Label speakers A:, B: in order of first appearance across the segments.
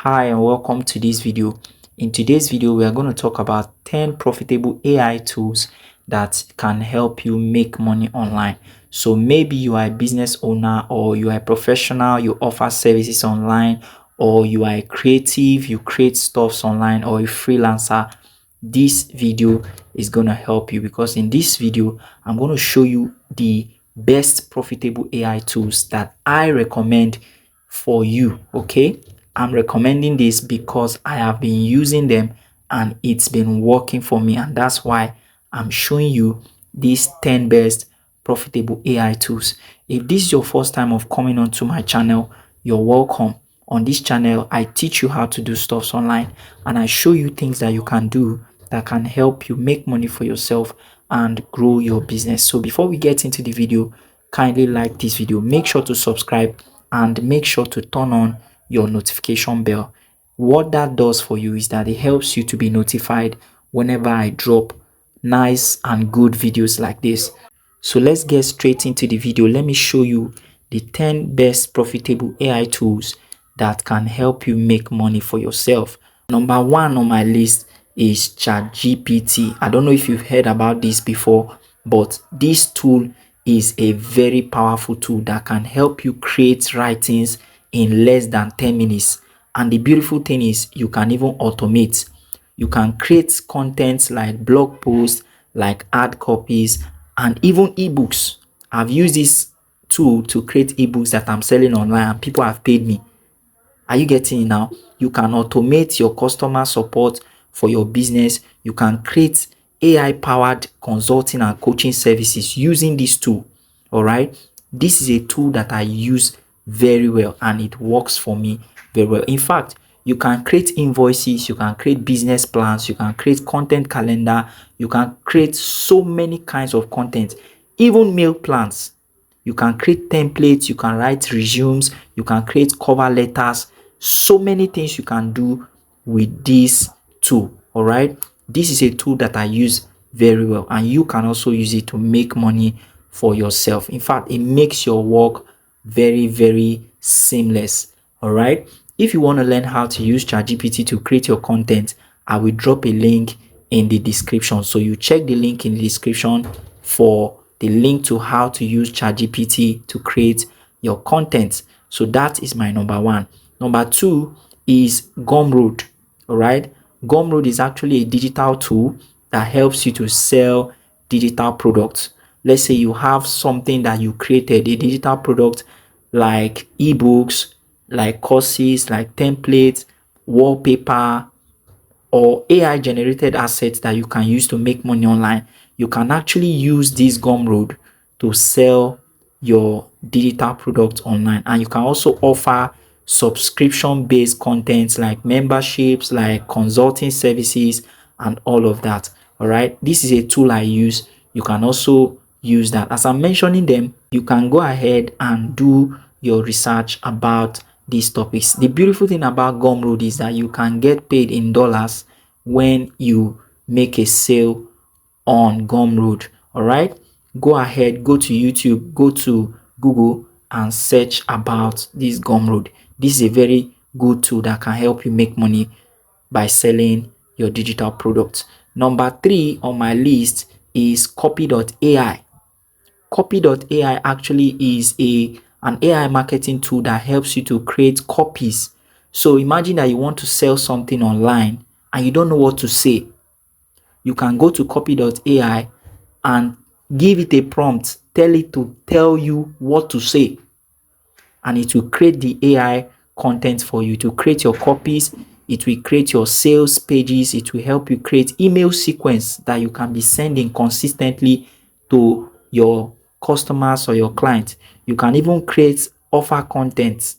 A: Hi and welcome to this video. In today's video, we are going to talk about 10 profitable AI tools that can help you make money online. So maybe you are a business owner, or you are a professional, you offer services online, or you are a creative, you create stuffs online, or a freelancer. This video is going to help you, because in this video, I'm going to show you the best profitable AI tools that I recommend for you. Okay, I'm recommending this because I have been using them and it's been working for me, and that's why I'm showing you these 10 best profitable AI tools. If this is your first time of coming onto my channel, you're welcome. On this channel, I teach you how to do stuff online, and I show you things that you can do that can help you make money for yourself and grow your business. So before we get into the video, kindly like this video, make sure to subscribe, and make sure to turn on your notification bell. What that does for you is that it helps you to be notified whenever I drop nice and good videos like this. So let's get straight into the video. Let me show you the 10 best profitable AI tools that can help you make money for yourself. Number one on my list is ChatGPT. I don't know if you've heard about this before, but this tool is a very powerful tool that can help you create writings in less than 10 minutes. And the beautiful thing is you can even automate. You can create content like blog posts, like ad copies, and even ebooks. I've used this tool to create ebooks that I'm selling online, and people have paid me. Are you getting it now? You can automate your customer support for your business. You can create AI-powered consulting and coaching services using this tool. All right. This is a tool that I use very well, and it works for me very well. In fact, you can create invoices, you can create business plans, you can create content calendar, you can create so many kinds of content, even meal plans. You can create templates, you can write resumes, you can create cover letters, so many things you can do with this tool. All right, this is a tool that I use very well, and you can also use it to make money for yourself. In fact, it makes your work very, very seamless. All right, if you want to learn how to use ChatGPT to create your content, I will drop a link in the description. So you check the link in the description for the link to how to use ChatGPT to create your content. So that is my number one. Number two is Gumroad. All right, Gumroad is actually a digital tool that helps you to sell digital products. Let's say you have something that you created, a digital product like ebooks, like courses, like templates, wallpaper, or AI generated assets that you can use to make money online. You can actually use this Gumroad to sell your digital product online, and you can also offer subscription based contents like memberships, like consulting services, and all of that. All right, this is a tool I use. You can also use that. As I'm mentioning them, you can go ahead and do your research about these topics. The beautiful thing about Gumroad is that you can get paid in dollars when you make a sale on Gumroad. All right, go ahead, go to YouTube, go to Google, and search about this Gumroad. This is a very good tool that can help you make money by selling your digital products. Number three on my list is Copy.ai. Copy.ai actually is an AI marketing tool that helps you to create copies. So imagine that you want to sell something online and you don't know what to say. You can go to Copy.ai and give it a prompt, tell it to tell you what to say, and it will create the AI content for you to create your copies. It will create your sales pages. It will help you create email sequence that you can be sending consistently to your customers or your clients. You can even create offer content.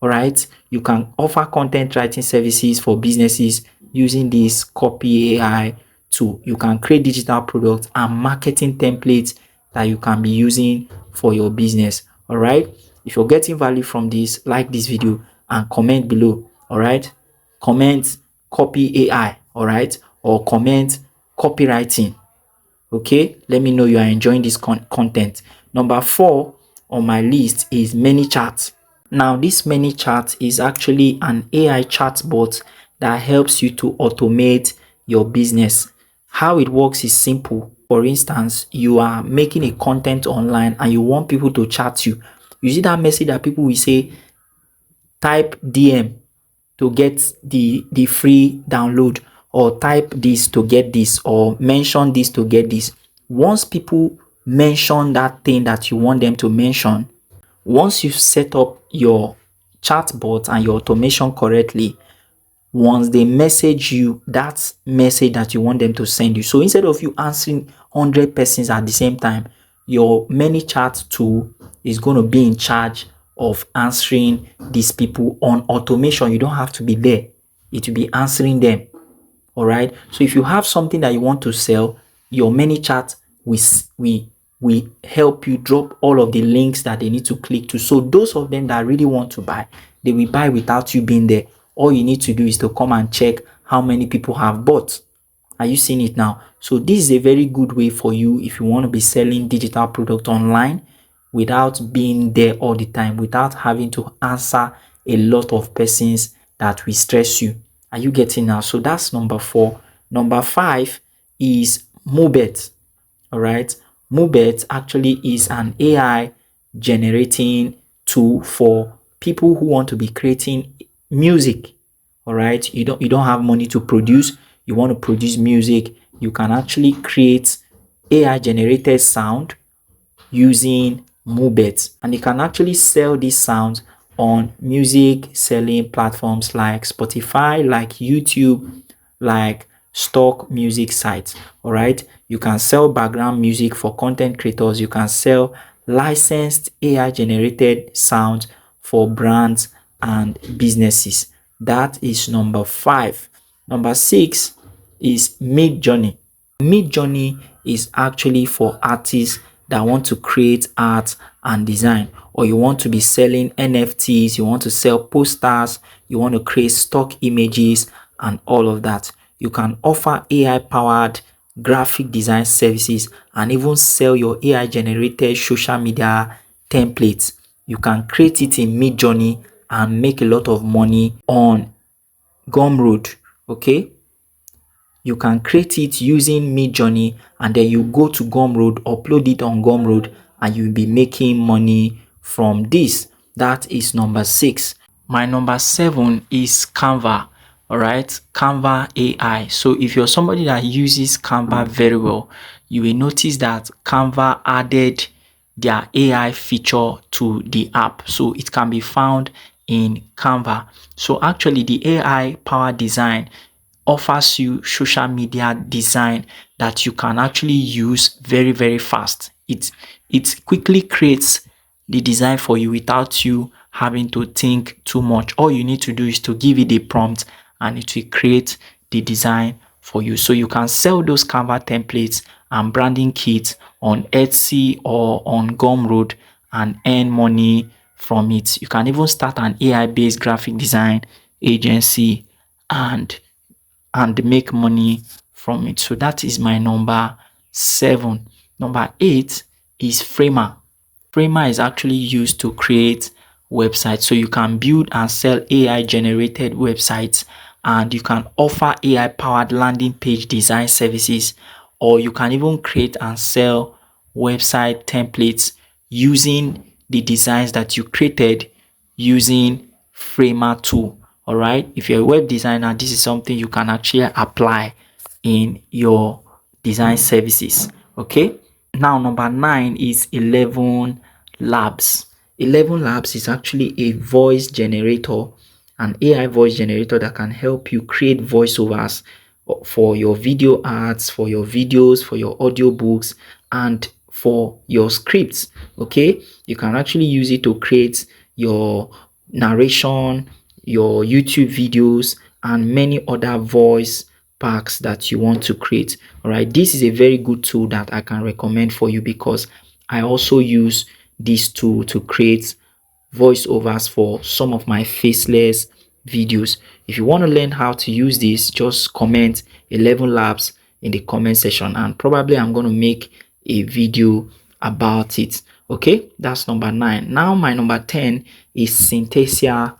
A: All right, you can offer content writing services for businesses using this Copy AI tool. You can create digital products and marketing templates that you can be using for your business. All right, if you're getting value from this, like this video and comment below. All right, comment Copy AI. All right, or comment copywriting. Okay, let me know you are enjoying this content. Number four on my list is ManyChat. Now, this ManyChat is actually an AI chatbot that helps you to automate your business. How it works is simple. For instance, you are making a content online and you want people to chat you. You see that message that people will say, type DM to get the free download, or type this to get this, or mention this to get this. Once people mention that thing that you want them to mention, once you set up your chatbot and your automation correctly, once they message you that message that you want them to send you, so instead of you answering 100 persons at the same time, your ManyChat tool is going to be in charge of answering these people on automation. You don't have to be there. It will be answering them. All right. So if you have something that you want to sell, your ManyChat will help you drop all of the links that they need to click to. So those of them that really want to buy, they will buy without you being there. All you need to do is to come and check how many people have bought. Are you seeing it now? So this is a very good way for you if you want to be selling digital product online without being there all the time, without having to answer a lot of persons that will stress you. Are you getting now? So that's number 4. Number 5 is Mubet. All right. Mubet actually is an AI generating tool for people who want to be creating music. All right. You don't have money to produce. You want to produce music. You can actually create AI generated sound using Mubet, and you can actually sell these sounds on music selling platforms like Spotify, like YouTube, like stock music sites. All right. You can sell background music for content creators. You can sell licensed AI generated sounds for brands and businesses. That is number 5. Number 6 is Midjourney. Midjourney is actually for artists that want to create art and design, or you want to be selling NFTs, you want to sell posters, you want to create stock images and all of that. You can offer AI powered graphic design services and even sell your AI generated social media templates. You can create it in Midjourney and make a lot of money on Gumroad. Okay, you can create it using Midjourney and then you go to Gumroad, upload it on Gumroad, and you'll be making money from this. That is number 6. My number 7 is Canva. All right, Canva AI. So if you're somebody that uses Canva very well, you will notice that Canva added their AI feature to the app, so it can be found in Canva. So actually the AI powered design offers you social media design that you can actually use very, very fast. It quickly creates the design for you without you having to think too much. All you need to do is to give it a prompt and it will create the design for you. So you can sell those Canva templates and branding kits on Etsy or on Gumroad and earn money from it. You can even start an AI-based graphic design agency and make money from it. So that is my number 7. Number 8 is Framer. Framer is actually used to create websites. So you can build and sell AI generated websites, and you can offer AI powered landing page design services, or you can even create and sell website templates using the designs that you created using Framer tool. All right, if you're a web designer, this is something you can actually apply in your design services. Okay, now number 9 is 11 Labs. 11 Labs is actually a voice generator, an AI voice generator that can help you create voiceovers for your video ads, for your videos, for your audiobooks, and for your scripts. Okay, you can actually use it to create your narration, your YouTube videos, and many other voice packs that you want to create. All right, this is a very good tool that I can recommend for you because I also use this tool to create voiceovers for some of my faceless videos. If you want to learn how to use this, just comment 11 Labs in the comment section and probably I'm going to make a video about it. Okay, that's number 9. Now my number 10 is Synthesia.io.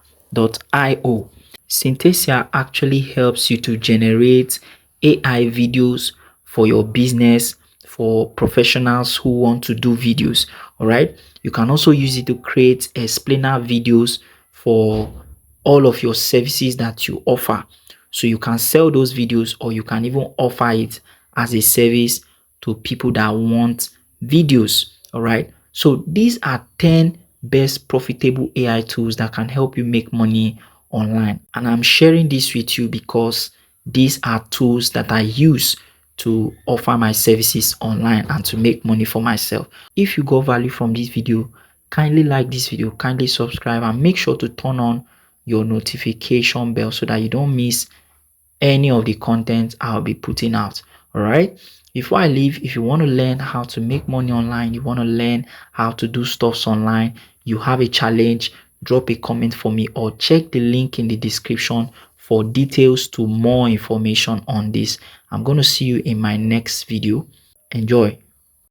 A: Synthesia actually helps you to generate AI videos for your business, for professionals who want to do videos. All right. You can also use it to create explainer videos for all of your services that you offer. So you can sell those videos, or you can even offer it as a service to people that want videos. All right. So these are 10 best profitable AI tools that can help you make money online. And I'm sharing this with you because these are tools that I use to offer my services online and to make money for myself. If you got value from this video, kindly like this video, kindly subscribe, and make sure to turn on your notification bell so that you don't miss any of the content I'll be putting out. All right. Before I leave, if you want to learn how to make money online, you want to learn how to do stuffs online, you have a challenge, drop a comment for me or check the link in the description for details to more information on this. I'm going to see you in my next video. Enjoy.